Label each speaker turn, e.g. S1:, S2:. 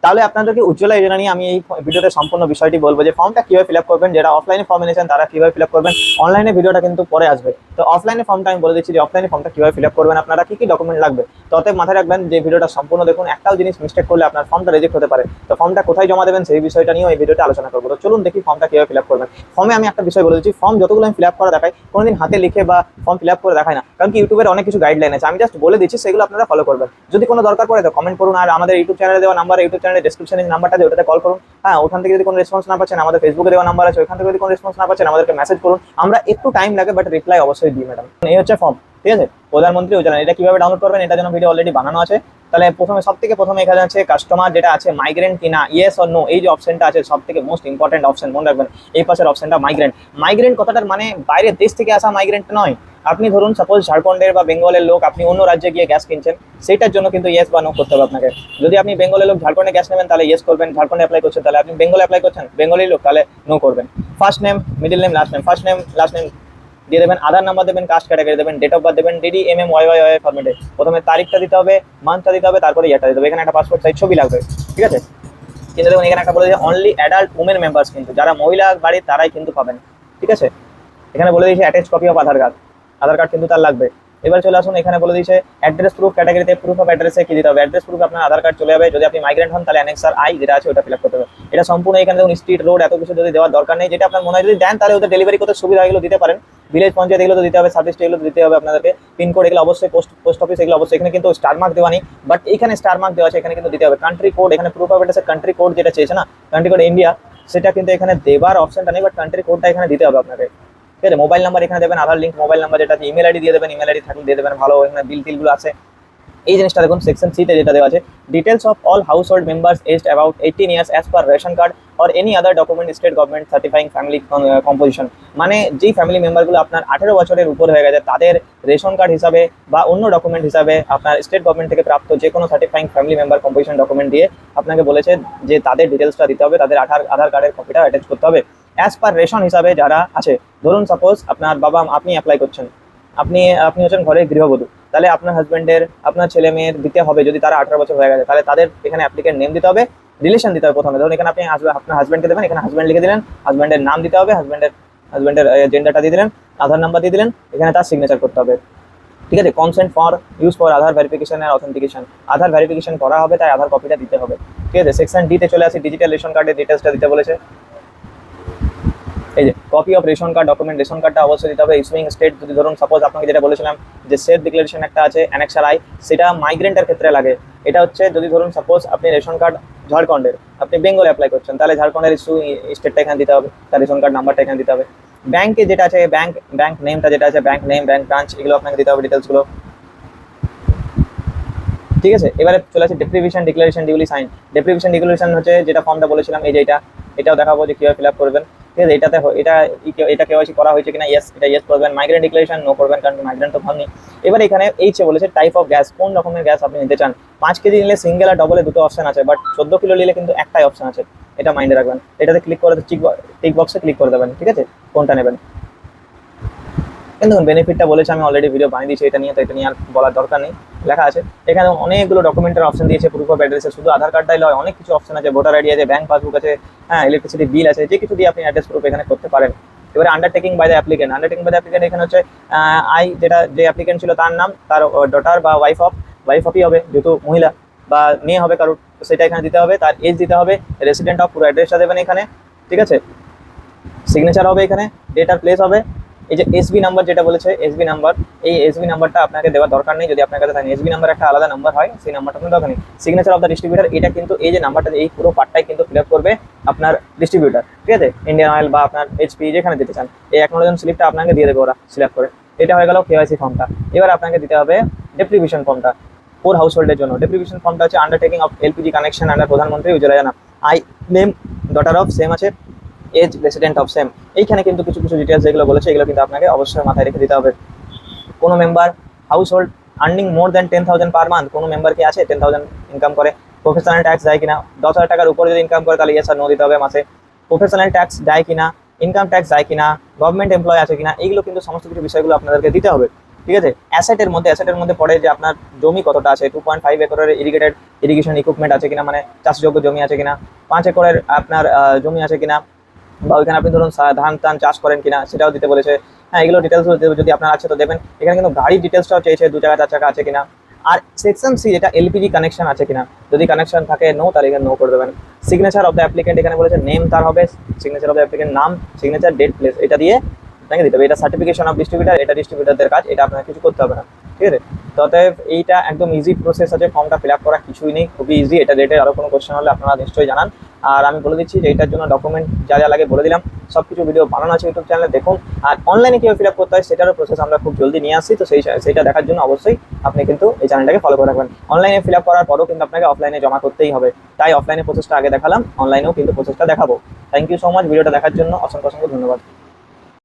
S1: তাহলে আপনাদেরকে উজ্জ্বলা যোজনা নিয়ে আমি এই ভিডিওতে সম্পূর্ণ বিষয়টি বলবো যে ফর্মটা কিভাবে ফিল আপ করবেন, যারা অফলাইনে ফর্ম এনেছেন তারা কিভাবে ফিল আপ করবেন। অনলাইনে ভিডিওটা কিন্তু পরে আসবে। তো অফলাইনে ফর্মটা আমি বলে দিচ্ছি যে অফলাইনে ফর্মটা কিভাবে ফিল আপ করবেন, আপনারা কি কি ডকুমেন্ট লাগবে। তো অতএব মাথায় রাখবেন যে ভিডিওটা সম্পূর্ণ দেখুন, একটাও জিনিস মিস্টেক করলে আপনার ফর্মটা রিজেক্ট হতে পারে। তো ফর্মটা কোথায় জমা দেবেন সেই বিষয়টা নিয়েও এই ভিডিওতে আলোচনা করবো। তো চলুন দেখি ফর্মটা কিভাবে ফিল আপ করবেন। ফর্মে আমি একটা বিষয় বলে দিচ্ছি, ফর্ম যতগুলো আমি ফিল আপ করা দেখাই কোনোদিন হাতে লিখে বা ফর্ম ফিল আপ করে দেখায় না, কারণ কি ইউটিউবের অনেক কিছু গাইডলাইন আছে, আমি জাস্ট বলে দিচ্ছি সেগুলো আপনারা ফলো করবেন। যদি কোনো দরকার পড়ে তো কমেন্ট করুন, আর আমাদের ইউটিউব চ্যানেলে দেওয়া নাম্বার, ইউটিউব চ্যানেলের ডেসক্রিপশনে যে নাম্বারটা আছে ওটাতে কল করুন। হ্যাঁ, ওখান থেকে যদি কোনো রেসপন্স না পাচ্ছেন আমাদের ফেসবুকে দেওয়া নাম্বার আছে, ওখান থেকে যদি কোনো রেসপন্স না পাচ্ছেন আমাদেরকে মেসেজ করুন। আমরা একটু টাইম লাগে বাট রিপ্লাই অবশ্যই দিই ম্যাডাম। এই হচ্ছে ফর্ম, ঠিক আছে, প্রধানমন্ত্রী যোজনা। এটা কিভাবে ডাউনলোড করবেন এটার জন্য ভিডিও অলরেডি বানানো আছে। তাহলে সব থেকে প্রথমে এখানে আছে কাস্টমার যেটা আছে মাইগ্রেন্ট কিনা, ইয়েস অর নো, এই যে অপশনটা আছে সব থেকে মোস্ট ইম্পর্টেন্ট অপশন, মনে রাখবেন এই পাশের অপশনটা মাইগ্রেন্ট। মাইগ্রেন্ট কথাটার মানে বাইরের দেশ থেকে আসা মাইগ্রেন্ট নয়। আপনি ধরুন সাপোজ ঝাড়খণ্ডের বা বেঙ্গলের লোক, আপনি অন্য রাজ্যে গিয়ে গ্যাস কিনছেন, সেটার জন্য কিন্তু ইয়েস বা নো করতে হবে আপনাকে। যদি আপনি বেঙ্গলের লোক ঝাড়খণ্ডে গ্যাস নেবেন তাহলে ইয়েস করবেন, ঝাড়খণ্ডে অ্যাপ্লাই করছেন তাহলে আপনি বেঙ্গলে অ্যাপ্লাই করছেন, বেঙ্গলি লোক তাহলে নো করবেন। First name, middle name, last name. First name last name দিয়ে দেবেন, আধার নাম্বার দেবেন, কাস্ট ক্যাটাগরি দেবেন, ডেট অফ বার্থ দেবেন ডিডি ওয়াই ফরম্যাটে। প্রথমে তারিখটা দিতে হবে, মান্থটা দিতে হবে, তারপরে ইয়ারটা দিতে হবে। এখানে একটা পাসপোর্ট সাইজ ছবি লাগবে, ঠিক আছে। কিন্তু দেখুন এখানে একটা বলে দিয়েছে অনলি অ্যাডাল্ট উমেন মেম্বার্স, কিন্তু যারা মহিলা বাড়ির তারাই কিন্তু পাবেন, ঠিক আছে। এখানে বলে দিয়েছে attach copy of Aadhaar card, Aadhaar card কিন্তু তার লাগবে। এবার চলে আসুন, এখানে বলে দিয়েছে অ্যাড্রেস প্রুফ ক্যাটাগরিতে প্রুফ অফ অ্যাড্রেসে কি দিতে হবে। অ্যাড্রেস প্রুফ আপনার আধার কার্ড চলে যাবে। যদি আপনি মাইগ্রেন্ট হন তাহলে অ্যানেক্সার আই যেটা আছে ওটা ফিল আপ করতে হবে। এটা সম্পূর্ণ এখানে দেখুন স্ট্রিট রোড এত কিছু যদি দেওয়ার দরকার নেই, যেটা আপনার মনে হয় যদি দেন তাহলে ওদের ডেলিভারি করতে সুবিধা, এগুলো দিতে পারেন। ভিলেজ পঞ্চায়েত এগুলো তো দিতে হবে, সাব ডিস্ট্রিক্ট এগুলো দিতে হবে আপনাদেরকে, পিনকোড এগুলো অবশ্যই, পোস্ট অফিস এগুলো অবশ্যই। এখানে কিন্তু স্টার মার্ক দেওয়া নেই বাট এখানে স্টার মার্ক দেওয়া আছে, এখানে কিন্তু দিতে হবে। কান্ট্রি কোড, এখানে প্রুফ অফ অ্যাড্রেসের কান্ট্রি কোড যেটা চেয়েছে না, কান্ট্রি কোড ইন্ডিয়া, সেটা কিন্তু এখানে দেবার অপশনটা নেই বাট কান্ট্রি কোডটা এখানে দিতে হবে আপনাকে, ঠিক আছে। মোবাইল নাম্বার এখানে দেবেন, আধার লিঙ্ক মোবাইল নাম্বার যেটা আছে, ইমেল আইডি দিয়ে দেবেন, ইমেল আইডি থাকলে দিয়ে দেবেন ভালো। এখানে বিল টিলগুলো আছে। এই জিনিসটা দেখুন সেকশন সিতে যেটা দেওয়া আছে, details of all house hold members aged about 18 years as per ration card or any other document state government certifying family composition. মানে যেই ফ্যামিলি মেম্বারগুলো আপনার 18 বছরের উপর হয়ে গেছে তাদের রেশন কার্ড হিসাবে বা অন্য ডকুমেন্ট হিসাবে আপনার স্টেট গভর্নমেন্ট থেকে প্রাপ্ত যে কোনো certifying family member composition document দিয়ে আপনাকে বলেছে যে তাদের ডিটেলসটা দিতে হবে, তাদের আধার কার্ডের কপিটা অ্যাটাচ করতে হবে। অ্যাজ পার রেশন হিসাবে যারা আছে, ধরুন সাপোজ আপনার বাবা, আপনি অ্যাপ্লাই করছেন, আপনি আপনি হচ্ছেন ঘরের গৃহবধূ, তাহলে আপনার হাজব্যান্ডের, আপনার ছেলে মেয়ের দিতে হবে। যদি তারা 18 বছর হয়ে গেছে তাহলে তাদের এখানে অ্যাপ্লিকেন্ট নেম দিতে হবে, রিলেশন দিতে হবে প্রথমে। ধরুন এখানে আপনি আপনার হাজব্যান্ডকে দেবেন, এখানে হাজব্যান্ড লিখে দিলেন, হাজব্যান্ডের নাম দিতে হবে, হাজব্যান্ডের জেন্ডারটা দিয়ে দিলেন, আধার নাম্বার দিয়ে দিলেন, এখানে তার সিগনেচার করতে হবে, ঠিক আছে। Consent for use for Aadhaar verification and authentication, Aadhaar verification করা হবে তাই আধার কপিটা দিতে হবে, ঠিক আছে। সেকশন ডি তে চলে আসি, ডিজিটাল রেশন কার্ডের ডিটেলসটা দিতে বলেছে। এই যে copy of ration card document, ration কার্ডটা অবশ্যই দিতে হবে। ইস্যুইং স্টেট, যদি ধরুন সাপোজ আপনাকে যেটা বলেছিলাম যে সেলফ ডিক্লারেশন একটা আছে অ্যানেক্সার আই, সেটা মাইগ্রেন্টের ক্ষেত্রে লাগে। এটা হচ্ছে যদি ধরুন সাপোজ আপনি রেশন কার্ড ঝাড়খণ্ডের, আপনি বেঙ্গলে অ্যাপ্লাই করছেন, তাহলে ঝাড়খণ্ডের ইস্যু স্টেটটা এখানে দিতে হবে, তার রেশন কার্ড নাম্বারটা এখানে দিতে হবে। ব্যাংকে যেটা আছে ব্যাংক নেমটা যেটা আছে, ব্যাংক নেম, ব্যাংক ব্রাঞ্চ, এগুলো আপনাকে দিতে হবে ডিটেলসগুলো, ঠিক আছে। এবারে চলে আসে ডেপ্রিভিশন ডিক্লারেশন ডিউলি সাইন। ডেপ্রিভিশন ডিক্লারেশন হচ্ছে যেটা ফর্মটা বলেছিলাম, এই যে এটাও দেখাবো যে কীভাবে ফিল আপ করবেন, ঠিক আছে। এটা কেওয়াইসি করা হয়েছে কিনা, ইয়েস, এটা ইয়েস করবেন। মাইগ্রেন্ট ডিক্লারেশন নো করবেন, কারণ মাইগ্রেন্ট তো হননি। এবার এখানে এইচে বলেছে টাইপ অফ গ্যাস, কোন রকমের গ্যাস আপনি নিতে চান। 5 কেজি নিলে সিঙ্গেল আর ডবলে দুটো অপশন আছে, বাট 14 কিলো নিলে কিন্তু একটাই অপশন আছে, এটা মাইন্ডে রাখবেন। এটাতে ক্লিক করে টিক বক্সে ক্লিক করে দেবেন, ঠিক আছে, কোনটা নেবেন। কিন্তু বেনিফিটটা বলেছে, আমি অলরেডি ভিডিও বানিয়ে দিয়েছি এটা নিয়ে, তো এটা নিয়ে আর বলার দরকার নেই, লেখা আছে এখানে। অনেকগুলো ডকুমেন্টের অপশন দিয়েছে, প্রুফ অফ অ্যাড্রেসে শুধু আধার কার্ডটাই নয়, অনেক কিছু অপশন আছে, ভোটার আইডি আছে, ব্যাংক পাসবুক আছে, হ্যাঁ, ইলেকট্রিসিটি বিল আছে, যে কিছু দিয়ে আপনি অ্যাড্রেস প্রুফ এখানে করতে পারেন। এবারে আন্ডারটেকিং বাই দ্য অ্যাপ্লিকেন্ট, এখানে হচ্ছে যে অ্যাপ্লিকেন্ট ছিল তার নাম, তার ডটার বা ওয়াইফ অফই হবে যেহেতু মহিলা, বা মেয়ে হবে কারোর, সেটা এখানে দিতে হবে। তার এজ দিতে হবে, রেসিডেন্ট অফ পুরো অ্যাড্রেসটা দেবেন এখানে, ঠিক আছে। সিগনেচার হবে এখানে, ডেট আর প্লেস হবে। এই যে এসবি নাম্বার যেটা বলেছে, এসবি নাম্বার, এই এসবি নাম্বারটা আপনাকে দেওয়ার দরকার নেই, যদি আপনার কাছে থাকে। এসবি নাম্বার একটা আলাদা নাম্বার হয়, সেই নাম্বারটা আপনার দরকার নেই। সিগনেচার অফ দ্য ডিস্ট্রিবিউটার, এটা কিন্তু এই যে নাম্বারটা, এই পুরো পার্টটাই কিন্তু ফিল আপ করবে আপনার ডিস্ট্রিবিউটার, ঠিক আছে। ইন্ডিয়ান অয়েল বা আপনার এইচপি যেখানে দিতে চান, এই অ্যাকনোলেজমেন্ট স্লিপটা আপনাকে দিয়ে দেবে ওরা ফিল আপ করে। এটা হয়ে গেল কেওয়াইসি ফর্মটা। এবার আপনাকে দিতে হবে ডেপ্রিভিশন ফর্মটা, 4 হাউস হোল্ডের জন্য। ডেপ্রিভিশন ফর্মটা হচ্ছে undertaking of LPG connection under Pradhan Mantri Ujjwala Yojana. I name, daughter of same আছে, এজ, রেসিডেন্ট অফ সেম। এইখানে কিন্তু কিছু কিছু ডিটেলস যেগুলো বলেছে এগুলো কিন্তু আপনাকে অবশ্যই মাথায় রেখে দিতে হবে। কোনো member house hold earning more than 10,000 per month, কোনো মেম্বার কি আছে 10,000 ইনকাম করে। প্রফেশনাল ট্যাক্স যায় কিনা, 10,000 টাকার উপরে যদি ইনকাম করে তাহলে ইয়েস আর নো দিতে হবে মাসে। প্রফেশনাল ট্যাক্স যায় কিনা, ইনকাম ট্যাক্স যায় কিনা, গভর্নমেন্ট এমপ্লয় আছে কিনা, এইগুলো কিন্তু সমস্ত কিছু বিষয়গুলো আপনাদেরকে দিতে হবে। ঠিক আছে। অ্যাসেটের মধ্যে পড়ে যে আপনার জমি কতটা আছে, 2.5 একরের ইরিগেশন ইকুইপমেন্ট আছে কিনা, মানে চাষযোগ্য জমি আছে কিনা, 5 একরের আপনার জমি আছে কিনা, বা ওইখানে আপনি ধরুন ধান টান চাষ করেন কিনা সেটাও দিতে বলেছে। হ্যাঁ, এগুলো ডিটেলস যদি আপনার আছে তো দেবেন। এখানে কিন্তু গাড়ির ডিটেলসটাও চেয়েছে, 2 চাকা 4 চাকা আছে কিনা। আর সেকশন সি যেটা এলপিজি কানেকশন আছে কিনা, যদি কানেকশন থাকে নো, তাহলে এখানে নো করে দেবেন। সিগনেচার অফ দ্য অ্যাপ্লিকেন্ট, এখানে বলেছে নেম তার হবে, সিগনেচার অফ দ্য অ্যাপ্লিকেন্ট নাম, সিগনেচার, ডেট, প্লেস, এটা দিয়ে আপনাকে দিতে হবে। এটা সার্টিফিকেশন অফ ডিস্ট্রিবিউটার, এটা ডিস্ট্রিবিউটারদের কাজ, এটা আপনাকে কিছু করতে হবে না, ঠিক আছে। তো অতএব এইটা একদম ইজি প্রসেস আছে, ফর্মটা ফিল আপ করা কিছুই নেই, খুবই ইজি। এটা রেটের আরও কোনো কোশ্চেন হলে আপনারা নিশ্চয়ই জানান। আর আমি বলে দিচ্ছি যে এটার জন্য ডকুমেন্ট যা যা লাগে বলে দিলাম, সব কিছু ভিডিও বানানো আছে ইউটিউব চ্যানেলে, দেখুন। আর অনলাইনে কীভাবে ফিল আপ করতে হয় সেটারও প্রসেস আমরা খুব জলদি নিয়ে আসছি, তো সেইটা দেখার জন্য অবশ্যই আপনি কিন্তু এই চ্যানেলটাকে ফলো করে রাখবেন। অনলাইনে ফিল আপ করার পরও কিন্তু আপনাকে অফলাইনে জমা করতেই হবে, তাই অফলাইনে প্রসেসটা আগে দেখালাম, অনলাইনেও কিন্তু প্রসেসটা দেখাবো। থ্যাংক ইউ সো মাচ ভিডিওটা দেখার জন্য, অসংখ্য অসংখ্য ধন্যবাদ।